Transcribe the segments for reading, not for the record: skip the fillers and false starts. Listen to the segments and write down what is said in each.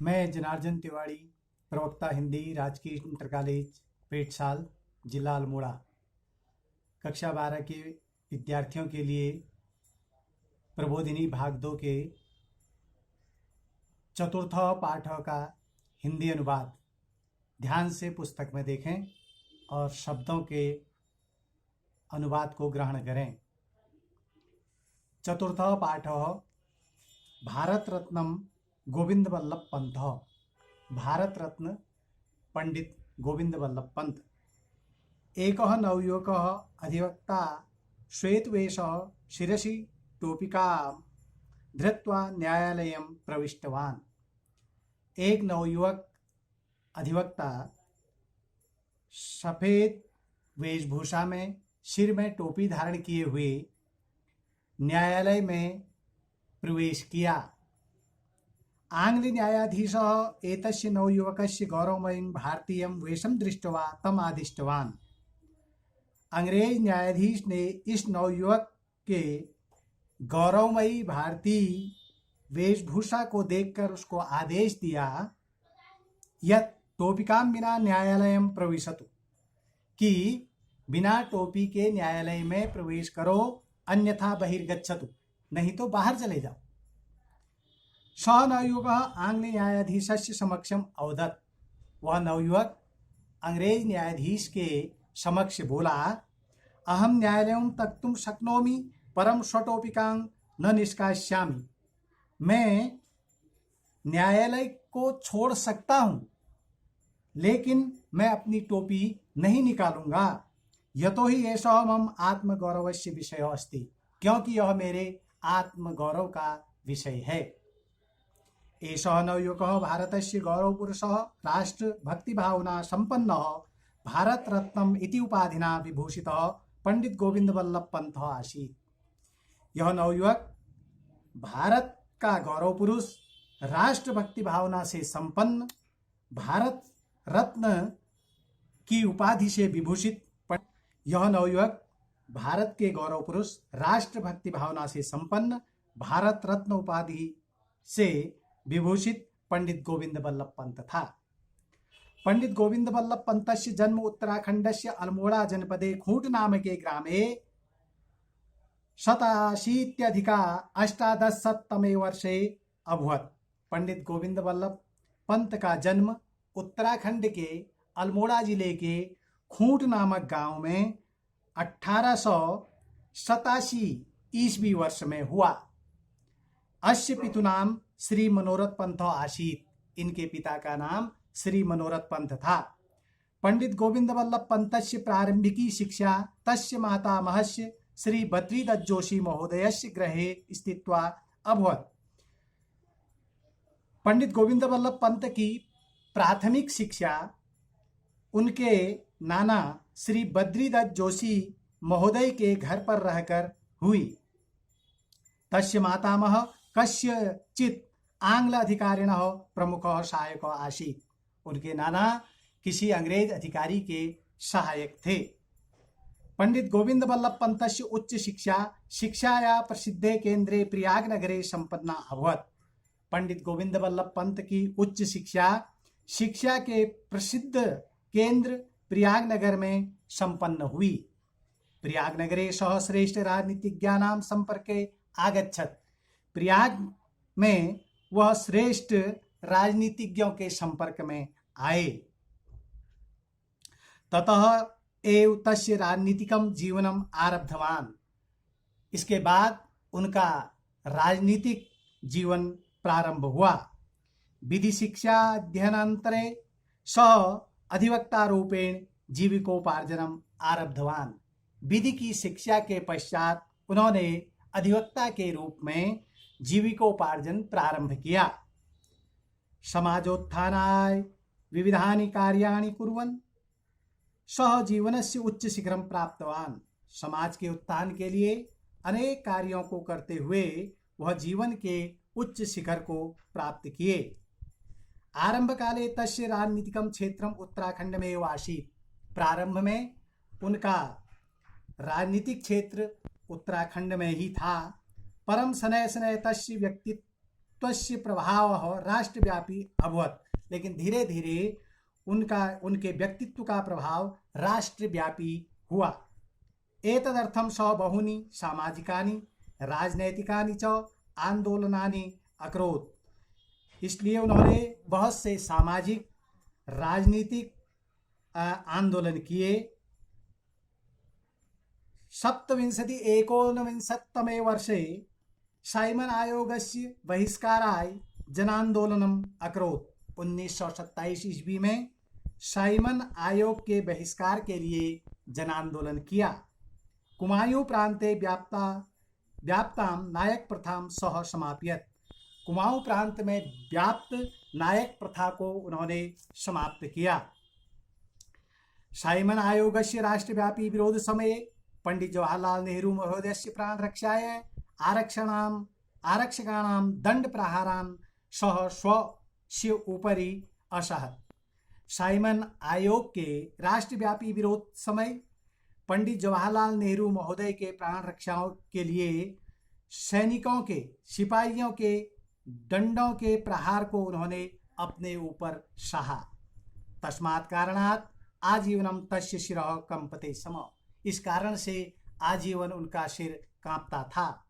मैं जनार्दन तिवारी, प्रवक्ता हिंदी, राजकीय इंटर कॉलेज पेटसाल, जिला अल्मोड़ा, कक्षा 12 के विद्यार्थियों के लिए प्रबोधिनी भाग 2 के चतुर्थ पाठ का हिंदी अनुवाद ध्यान से पुस्तक में देखें और शब्दों के अनुवाद को ग्रहण करें। चतुर्थ पाठ भारत रत्नम गोविंद वल्लभ पंत। भारत रत्न पंडित गोविंद वल्लभ पंत एक नवयुवक अधिवक्ता श्वेतवेश शिरसि टोपिका धृत्वा न्यायालय प्रविष्टवान। एक नवयुवक अधिवक्ता सफेद वेशभूषा में सिर में टोपी धारण किए हुए न्यायालय में प्रवेश किया। आंग्ल न्यायाधीश एतस्य नवयुवकस्य गौरवमयं भारतीयं वेशं दृष्ट्वा तम आदिष्टवान। अंग्रेज न्यायाधीश ने इस नवयुवक के गौरवमयी भारतीय वेशभूषा को देखकर उसको आदेश दिया यत् टोपिकां विना न्यायालयं प्रविशतु, कि बिना टोपी के न्यायालय में प्रवेश करो, अन्यथा बहिर्गच्छतु, नहीं तो बाहर चले जाओ। स नवयुवक आंग्ल न्यायाधीशस्य समक्षम अवदत्। वह नवयुवक अंग्रेज न्यायाधीश के समक्ष बोला, अहम न्यायालयं त्यक्तुं शक्नोमि परं स्वटोपिकां न निष्कास्यामि। मैं न्यायालय को छोड़ सकता हूं, लेकिन मैं अपनी टोपी नहीं निकालूंगा। यतो हि एषः मम आत्मगौरवस्य विषय अस्ति, क्योंकि यह मेरे आत्मगौरव का विषय है। एषः नवयुवकः भारतस्य गौरवपुरुषः राष्ट्रभक्तिभावना सम्पन्नः भारत रत्नम इति उपाधिना विभूषितः पंडित गोविंद वल्लभ पंत आसीत्। यह नवयुवक भारत का गौरव पुरुष, राष्ट्रभक्ति भावना से संपन्न, भारत रत्न की उपाधि से विभूषित यह नवयुवक भारत के गौरव पुरुष, राष्ट्रभक्ति भावना से संपन्न, भारत रत्न उपाधि से विभूषित पंडित गोविंद वल्लभ पंत था। पंडित गोविंद वल्लभ पंतस्य जन्म उत्तराखंडस्य अल्मोड़ा जनपदे खूंट नामके ग्रामे 87+18 वर्षे अभवत्। पंडित गोविंद वल्लभ पंत का जन्म उत्तराखंड के अल्मोड़ा जिले के खूंट नामक गांव में 1887 ईस्वी वर्ष में हुआ। अस्य पितु नाम श्री मनोरथ पंत आसीत्। इनके पिता का नाम श्री मनोरथ पंत था। पंडित गोविंद वल्लभ पंतस्य प्रारंभिकी शिक्षा तस्य मातामहस्य श्री बद्रीदत्त जोशी महोदयस्य गृहे स्थित्वा अभवत्। पंडित गोविंद वल्लभ पंत की प्राथमिक शिक्षा उनके नाना श्री बद्रीदत्त जोशी महोदय के घर पर रहकर हुई। तस्य मातामह कस्यचित् आंग्ल अधिकारिणः प्रमुखः सहायकः आसीत्। उनके नाना किसी अंग्रेज अधिकारी के सहायक थे। पंडित गोविंद वल्लभ पंतस्य उच्च शिक्षा शिक्षाया प्रसिद्धे केंद्रे प्रयाग नगरे संपन्ना अभवत्। पंडित गोविंद वल्लभ पंत की उच्च शिक्षा के प्रसिद्ध केंद्र प्रयाग नगर में संपन्न हुई। प्रयाग नगरे सह श्रेष्ठ राजनीतिज्ञानां संपर्के आगच्छत्। प्रयाग में वह श्रेष्ठ राजनीतिज्ञों के संपर्क में आए। ततः एव तस्य राजनीतिकं जीवनम आरब्धवान। इसके बाद उनका राजनीतिक जीवन प्रारंभ हुआ। विधि शिक्षा अध्ययनांतरे सः अधिवक्ता रूपेण जीविकोपार्जनम आरब्धवान। विधि की शिक्षा के पश्चात उन्होंने अधिवक्ता के रूप में जीविकोपार्जन प्रारंभ किया। समाजोत्थानाय विविधानि कार्याणि कुर्वन् सः जीवनस्य उच्च शिखरं प्राप्तवान। समाज के उत्थान के लिए अनेक कार्यों को करते हुए वह जीवन के उच्च शिखर को प्राप्त किए। आरंभ काले तस्य राजनीतिकं क्षेत्रम उत्तराखंड में आसीत्। प्रारंभ में उनका राजनीतिक क्षेत्र उत्तराखंड में ही था। परम शनैः शनैः तस्य व्यक्तित्वस्य प्रभावः राष्ट्रव्यापी अभवत्। लेकिन धीरे धीरे उनके व्यक्तित्व का प्रभाव राष्ट्रव्यापी हुआ। एतदर्थं सः बहूनि सामाजिकानि राजनैतिकानि च आंदोलनानि अकरोत्। इसलिए उन्होंने बहुत से सामाजिक राजनीतिक आंदोलन किए। 17-19तमे वर्षे साइमन आयोगस्य बहिष्काराय जनांदोलनम अकरोत्। 1927 ईस्वी में साइमन आयोग के बहिष्कार के लिए जनांदोलन किया। कुमायूं प्रांते व्याप्तां नायक प्रथां सह समाप्यत। कुमाऊं प्रांत में व्याप्त नायक प्रथा को उन्होंने समाप्त किया। साइमन आयोगस्य राष्ट्रव्यापी विरोध समये पंडित जवाहरलाल नेहरू महोदयस्य प्राणरक्षाय आरक्षकाणां दंड प्रहारान् सह स्वस्य उपरि असहत। साइमन आयोग के राष्ट्रव्यापी विरोध समय पंडित जवाहरलाल नेहरू महोदय के प्राण रक्षा के लिए सैनिकों के सिपाहियों के दंडों के प्रहार को उन्होंने अपने ऊपर सहा। तस्मात् कारणात् आजीवनम तस्य शिरः कंपते स्म। इस कारण से आजीवन उनका सिर कांपता था।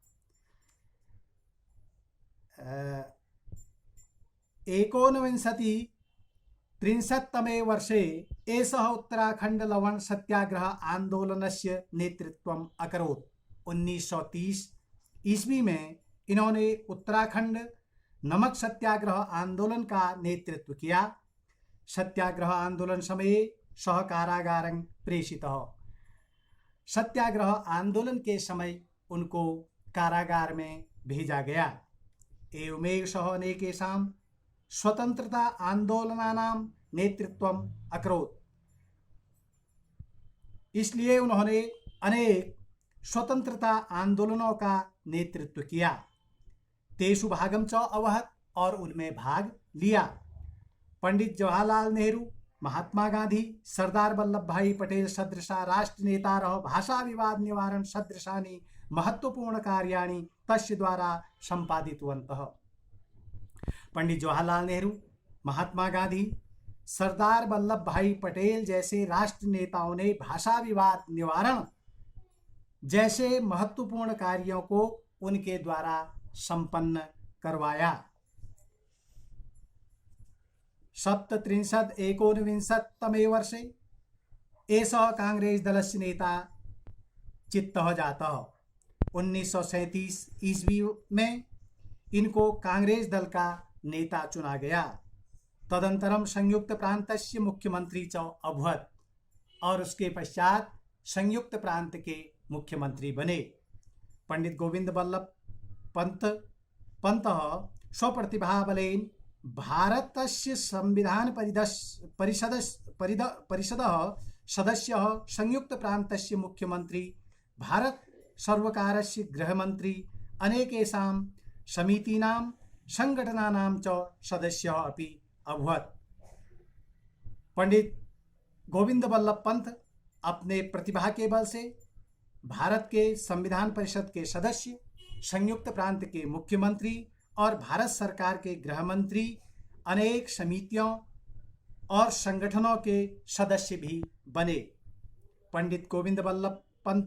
1939तमे वर्षे एषः उत्तराखंड लवण सत्याग्रह आंदोलनस्य नेतृत्वम् अकरोत्। 1930 ईस्वी में इन्होंने उत्तराखंड नमक सत्याग्रह आंदोलन का नेतृत्व किया। सत्याग्रह आंदोलन समये सः कारागारं प्रेषितः। सत्याग्रह आंदोलन के समय उनको कारागार में भेजा गया। एवमेव सः अनेकेषां स्वतंत्रता आंदोलनानां नेतृत्वम् अकरोत्। इसलिए उन्होंने अनेक स्वतंत्रता आंदोलनों का नेतृत्व किया। तेषु भागं च अवहत् और उनमें भाग लिया। पंडित जवाहरलाल नेहरू, महात्मा गांधी, सरदार वल्लभ भाई पटेल सदृशा राष्ट्र नेतारः भाषा विवाद निवारण सदृशानि महत्वपूर्ण कार्याणि तस्य द्वारा संपादितवन्तः। पंडित जवाहरलाल नेहरू, महात्मा गांधी, सरदार वल्लभ भाई पटेल जैसे राष्ट्र नेताओं ने भाषा विवाद निवारण जैसे महत्वपूर्ण कार्यों को उनके द्वारा संपन्न करवाया। 17-19 वर्षे एषः कांग्रेस दलस्य नेता चित्तः जातः। 1937 ईस्वी में इनको कांग्रेस दल का नेता चुना गया। तदंतरम संयुक्त प्रांतस्य मुख्यमंत्री च अभवत् और उसके पश्चात संयुक्त प्रांत के मुख्यमंत्री बने। पंडित गोविंद बल्लभ पंतः स्वप्रतिभाबलेन भारतस्य संविधान परिषदः सदस्यः, संयुक्त प्रांतस्य मुख्यमंत्री, भारत सर्वकारस्य गृहमंत्री, अनेकेषां समितीनां संगठनानां च सदस्यः अपि अभवत्। पंडित गोविंद बल्लभ पंत अपने प्रतिभा के बल से भारत के संविधान परिषद के सदस्य, संयुक्त प्रांत के मुख्यमंत्री और भारत सरकार के गृह मंत्री, अनेक समितियों और संगठनों के सदस्य भी बने। पंडित गोविंद बल्लभ पंत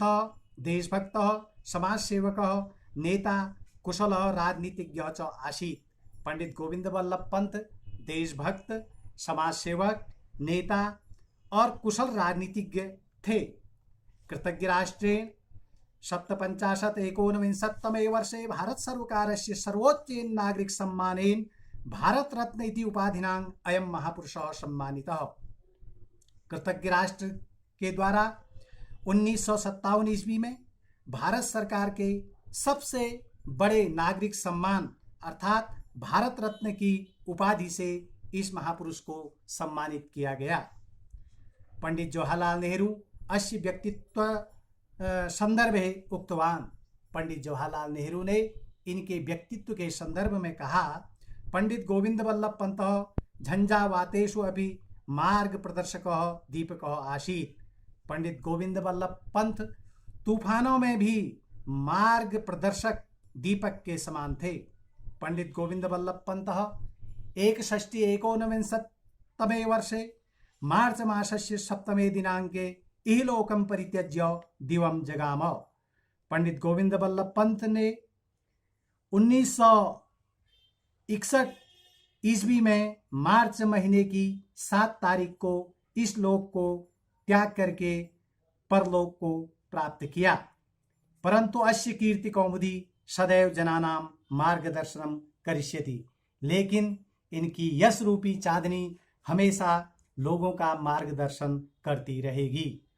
देशभक्तः, समाजसेवकः, नेता, कुशलः राजनीतिज्ञः च आसीत्। पंडित गोविंद बल्लभ पंत देशभक्त, समाजसेवक, नेता और कुशल राजनीतिज्ञ थे। कृतज्ञ राष्ट्रेण 1750-19 वर्षे भारत सर्वकारस्य सर्वोच्चेन नागरिक सम्मानेन भारत रत्न इति उपाधिना अयं महापुरुषः सम्मानितः। कृतज्ञ राष्ट्र के द्वारा 1957 ईस्वी में भारत सरकार के सबसे बड़े नागरिक सम्मान अर्थात भारत रत्न की उपाधि से इस महापुरुष को सम्मानित किया गया। पंडित जवाहरलाल नेहरू अस्य व्यक्तित्व संदर्भे उक्तवान। पंडित जवाहरलाल नेहरू ने इनके व्यक्तित्व के संदर्भ में कहा, पंडित गोविंद बल्लभ पंतः झंझावातेषु अपि मार्ग प्रदर्शकः दीपकः आसीत्। पंडित गोविंद बल्लभ पंत तूफानों में भी मार्ग प्रदर्शक दीपक के समान थे। पंडित गोविंद वल्लभ पंतः 61 वर्षे मार्च मासस्य 7 दिनांके इहलोकं परित्यज्य दिवं जगाम। पंडित गोविंद वल्लभ पंत ने 1961 ईस्वी में मार्च महीने की 7 तारीख को इस लोक को त्याग करके परलोक को प्राप्त किया। परंतु अस्य कीर्ति कौमुदी सदैव जनानां मार्गदर्शनम करिष्यति। लेकिन इनकी यश रूपी चांदनी हमेशा लोगों का मार्गदर्शन करती रहेगी।